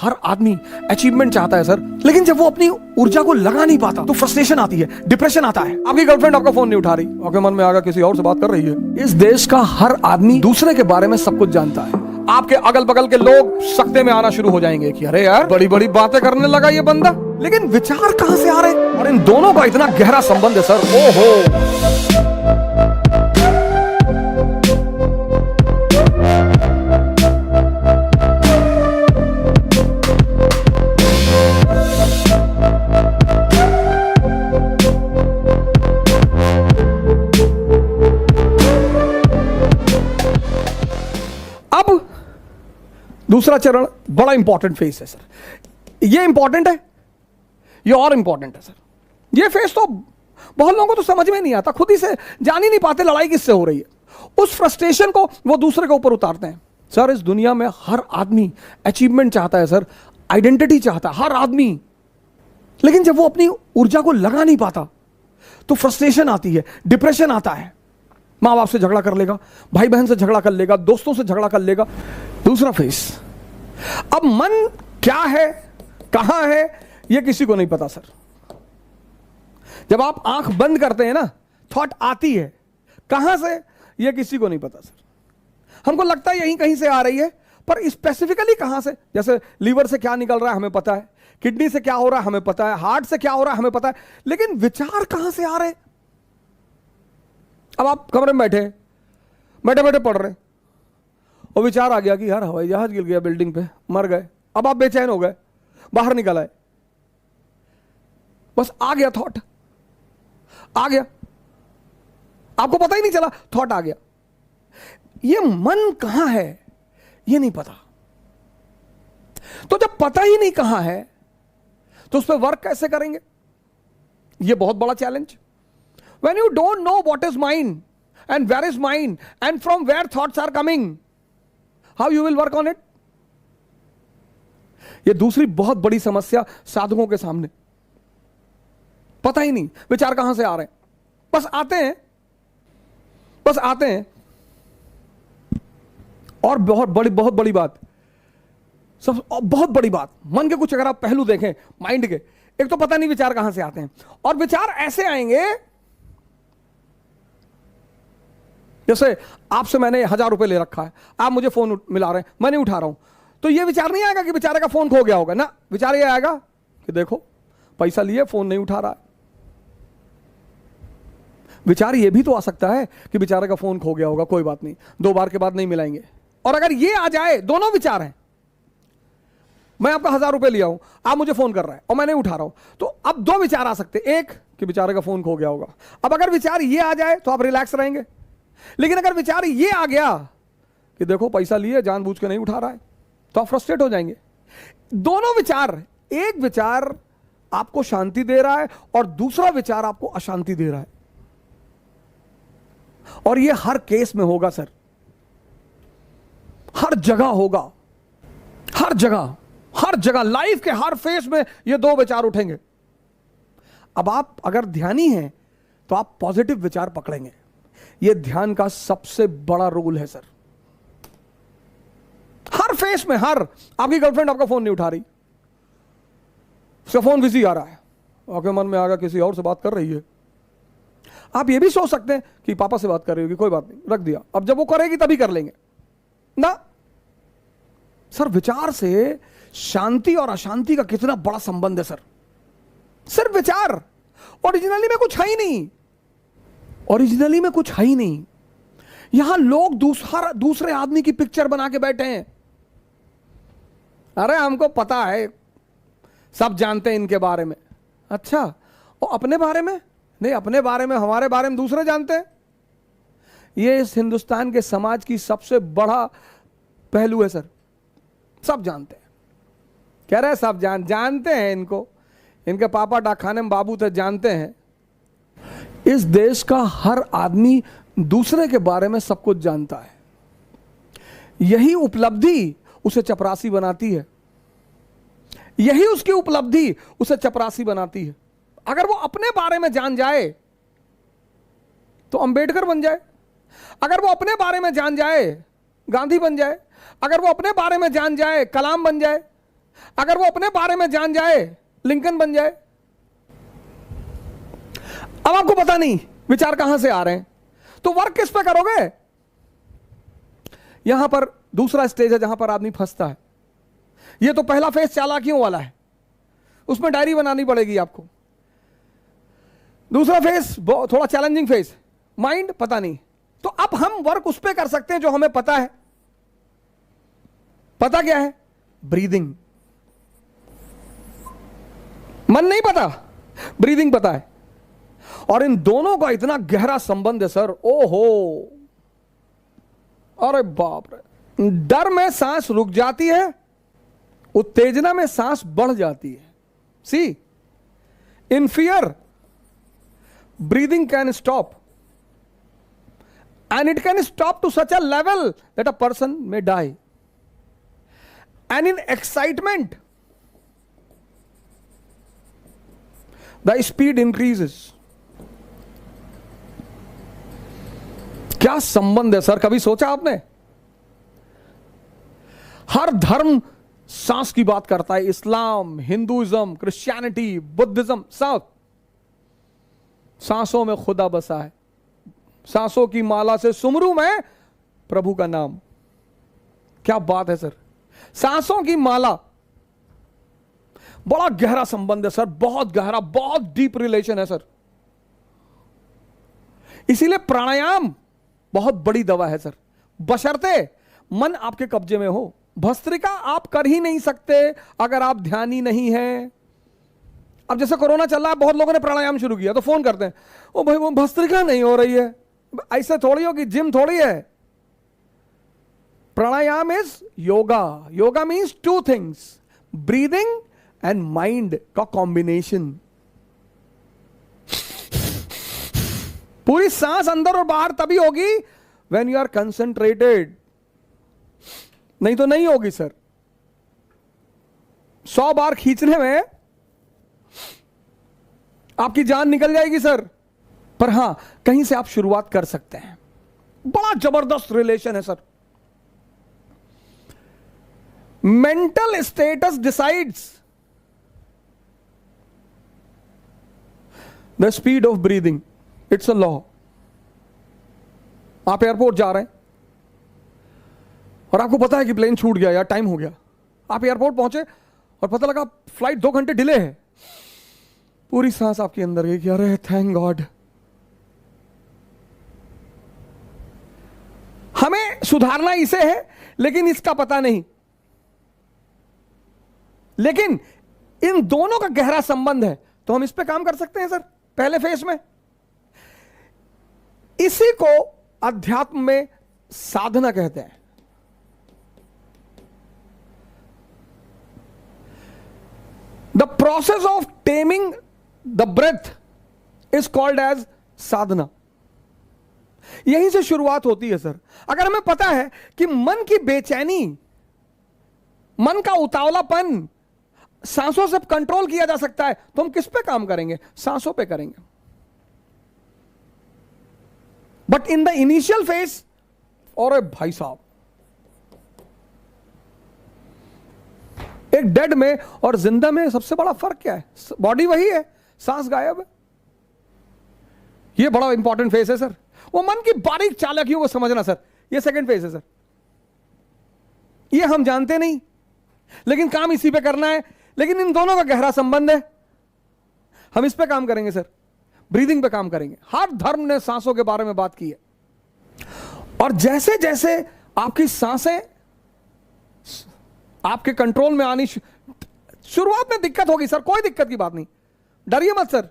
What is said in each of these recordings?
हर आदमी अचीवमेंट चाहता है सर, लेकिन जब वो अपनी ऊर्जा को लगा नहीं पाता तो फ्रस्ट्रेशन आती है, डिप्रेशन आता है। आपकी गर्लफ्रेंड आपका फोन नहीं उठा रही, आपके मन में आगा किसी और से बात कर रही है। इस देश का हर आदमी दूसरे के बारे में सब कुछ जानता है। आपके अगल बगल के लोग सकते में आना शुरू हो जाएंगे कि अरे यार बड़ी बड़ी बातें करने लगा ये बंदा, लेकिन विचार कहां से आ रहे हैं? और इन दोनों का इतना गहरा संबंध है सर। ओहो, दूसरा चरण बड़ा इंपॉर्टेंट फेस है सर। ये इंपॉर्टेंट है, ये और इंपॉर्टेंट है सर। ये फेस तो बहुत लोगों को तो समझ में नहीं आता, खुद ही से जान ही नहीं पाते लड़ाई किससे हो रही है। उस फ्रस्ट्रेशन को वो दूसरे के ऊपर उतारते हैं। सर इस दुनिया में हर आदमी अचीवमेंट चाहता है सर, आइडेंटिटी चाहता है हर आदमी, लेकिन जब वो अपनी ऊर्जा को लगा नहीं पाता तो फ्रस्ट्रेशन आती है, डिप्रेशन आता है। माँ बाप से झगड़ा कर लेगा, भाई बहन से झगड़ा कर लेगा, दोस्तों से झगड़ा कर लेगा। दूसरा फेस, अब मन क्या है, कहां है, यह किसी को नहीं पता सर। जब आप आंख बंद करते हैं ना, थॉट आती है, कहां से यह किसी को नहीं पता सर। हमको लगता है यहीं कहीं से आ रही है, पर स्पेसिफिकली कहां से। जैसे लीवर से क्या निकल रहा है हमें पता है, किडनी से क्या हो रहा है हमें पता है, हार्ट से क्या हो रहा है हमें पता है, लेकिन विचार कहां से आ रहे हैं? अब आप कमरे में बैठे बैठे पढ़ रहे और विचार आ गया कि यार हवाई जहाज गिर गया बिल्डिंग पे, मर गए। अब आप बेचैन हो गए, बाहर निकल आए, बस आ गया थॉट, आ गया, आपको पता ही नहीं चला, थॉट आ गया। ये मन कहां है ये नहीं पता। तो जब पता ही नहीं कहां है तो उस पर वर्क कैसे करेंगे? ये बहुत बड़ा challenge. When you don't know what is mind and where is mind and from where thoughts are coming, how you will work on it? ये दूसरी बहुत बड़ी समस्या साधकों के सामने, पता ही नहीं विचार कहां से आ रहे हैं, बस आते हैं। और बहुत बड़ी बात, बहुत बड़ी बात, मन के कुछ अगर आप पहलू देखें माइंड के, एक तो पता नहीं विचार कहां से आते हैं, और विचार ऐसे आएंगे जैसे आपसे मैंने 1000 रुपए ले रखा है, आप मुझे फोन मिला रहे हैं, मैं नहीं उठा रहा हूं, तो यह विचार नहीं आएगा कि बेचारे का फोन खो गया होगा ना। विचार यह आएगा कि देखो पैसा लिए फोन नहीं उठा रहा है। विचार यह भी तो आ सकता है कि बेचारे का फोन खो गया होगा, कोई बात नहीं, 2 बार के बाद नहीं मिलाएंगे। और अगर यह आ जाए, दोनों विचार हैं, मैं आपका 1000 रुपए लिया हूं, आप मुझे फोन कर रहा है और मैं नहीं उठा रहा हूं, तो अब 2 विचार आ सकते, एक कि बेचारे का फोन खो गया होगा। अब अगर विचार यह आ जाए तो आप रिलैक्स रहेंगे, लेकिन अगर विचार ये आ गया कि देखो पैसा लिए जानबूझ के नहीं उठा रहा है, तो आप फ्रस्ट्रेट हो जाएंगे। दोनों विचार, एक विचार आपको शांति दे रहा है और दूसरा विचार आपको अशांति दे रहा है। और ये हर केस में होगा सर, हर जगह होगा, हर जगह लाइफ के हर फेस में ये 2 विचार उठेंगे। अब आप अगर ध्यानी हैं तो आप पॉजिटिव विचार पकड़ेंगे। यह ध्यान का सबसे बड़ा रोल है सर। हर फेस में, आपकी गर्लफ्रेंड आपका फोन नहीं उठा रही, उसका फोन बिजी आ रहा है, आपके मन में आगा किसी और से बात कर रही है। आप ये भी सोच सकते हैं कि पापा से बात कर रही होगी, कोई बात नहीं, रख दिया, अब जब वो करेगी तभी कर लेंगे ना। सर विचार से शांति और अशांति का कितना बड़ा संबंध है सर। सिर्फ विचार, ओरिजिनली में कुछ है ही नहीं, यहां लोग दूसरे आदमी की पिक्चर बना के बैठे हैं। अरे हमको पता है, सब जानते हैं इनके बारे में। अच्छा, और अपने बारे में नहीं, अपने बारे में, हमारे बारे में दूसरे जानते हैं। ये इस हिंदुस्तान के समाज की सबसे बड़ा पहलू है सर। सब जानते हैं, कह रहे हैं सब जानते हैं इनको, इनके पापा डाकखाने में बाबू थे, जानते हैं। इस देश का हर आदमी दूसरे के बारे में सब कुछ जानता है। यही उपलब्धि उसे चपरासी बनाती है, यही उसकी उपलब्धि उसे चपरासी बनाती है। अगर वो अपने बारे में जान जाए तो अंबेडकर बन जाए, अगर वो अपने बारे में जान जाए गांधी बन जाए, अगर वो अपने बारे में जान जाए कलाम बन जाए, अगर वो अपने बारे में जान जाए, लिंकन बन जाए। अब आपको पता नहीं विचार कहां से आ रहे हैं, तो वर्क किस पे करोगे? यहां पर दूसरा स्टेज है जहां पर आदमी फंसता है। ये तो पहला फेज चालाकियों वाला है, उसमें डायरी बनानी पड़ेगी आपको। दूसरा फेज थोड़ा चैलेंजिंग फेज, माइंड पता नहीं। तो अब हम वर्क उस पर कर सकते हैं जो हमें पता है। पता क्या है? ब्रीदिंग। मन नहीं पता, ब्रीदिंग पता है। और इन दोनों का इतना गहरा संबंध है सर, ओहो, अरे बाप रे। डर में सांस रुक जाती है, उत्तेजना में सांस बढ़ जाती है। See, in fear breathing can stop, and it can stop to such a level that a person may die. And in excitement the speed increases. क्या संबंध है सर, कभी सोचा आपने? हर धर्म सांस की बात करता है, इस्लाम, हिंदुइज्म, क्रिश्चियनिटी, बुद्धिज्म, सब सांसों में खुदा बसा है। सांसों की माला से सुमरू मैं प्रभु का नाम। क्या बात है सर, सांसों की माला, बड़ा गहरा संबंध है सर, बहुत गहरा, बहुत डीप रिलेशन है सर। इसीलिए प्राणायाम बहुत बड़ी दवा है सर, बशर्ते मन आपके कब्जे में हो। भस्त्रिका आप कर ही नहीं सकते अगर आप ध्यानी नहीं हैं। अब जैसे कोरोना चल रहा है, बहुत लोगों ने प्राणायाम शुरू किया तो फोन करते हैं, ओ भाई वो भस्त्रिका नहीं हो रही है। ऐसे थोड़ी हो कि जिम थोड़ी है। Pranayama is yoga. Yoga means two things, breathing and mind का कॉम्बिनेशन। पूरी सांस अंदर और बाहर तभी होगी व्हेन यू आर कंसंट्रेटेड, नहीं तो नहीं होगी सर। 100 बार खींचने में आपकी जान निकल जाएगी सर। पर हां, कहीं से आप शुरुआत कर सकते हैं। बड़ा जबरदस्त रिलेशन है sir. Mental status decides the speed of breathing, it's a law. आप एयरपोर्ट जा रहे हैं और आपको पता है कि प्लेन छूट गया या टाइम हो गया। आप एयरपोर्ट पहुंचे और पता लगा फ्लाइट 2 घंटे डिले है। पूरी सांस आपके अंदर गई कि अरे थैंक गॉड। हमें सुधारना इसे है, लेकिन इसका पता नहीं। लेकिन इन दोनों का गहरा संबंध है, तो हम इस पे काम कर सकते हैं सर पहले फेज में। इसी को अध्यात्म में साधना कहते हैं। The process of taming the breath is called as sadhana. यहीं से शुरुआत होती है सर। अगर हमें पता है कि मन की बेचैनी, मन का उतावलापन सांसों से कंट्रोल किया जा सकता है, तो हम किस पे काम करेंगे? सांसों पे करेंगे। But in the initial phase, और भाई साहब, एक डेड में और जिंदा में सबसे बड़ा फर्क क्या है? बॉडी वही है, सांस गायब है। यह बड़ा इंपॉर्टेंट फेज है सर। वो मन की बारीक चालाकियों को समझना सर, यह सेकंड फेज है सर। ये हम जानते नहीं, लेकिन काम इसी पे करना है। लेकिन इन दोनों का गहरा संबंध है, हम इस पे काम करेंगे सर, ब्रीदिंग पे काम करेंगे। हर धर्म ने सांसों के बारे में बात की है। और जैसे जैसे आपकी सांसें आपके कंट्रोल में आनी, शुरुआत में दिक्कत होगी सर, कोई दिक्कत की बात नहीं, डरिए मत सर,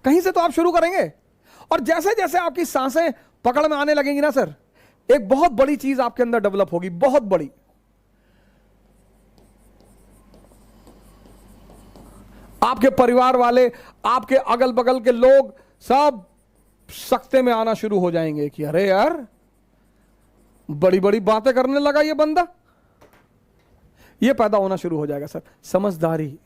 कहीं से तो आप शुरू करेंगे। और जैसे जैसे आपकी सांसें पकड़ में आने लगेंगी ना सर, एक बहुत बड़ी चीज आपके अंदर डेवलप होगी, बहुत बड़ी। आपके परिवार वाले, आपके अगल बगल के लोग सब सख्ते में आना शुरू हो जाएंगे कि अरे यार बड़ी बड़ी बातें करने लगा ये बंदा। ये पैदा होना शुरू हो जाएगा सर, समझदारी।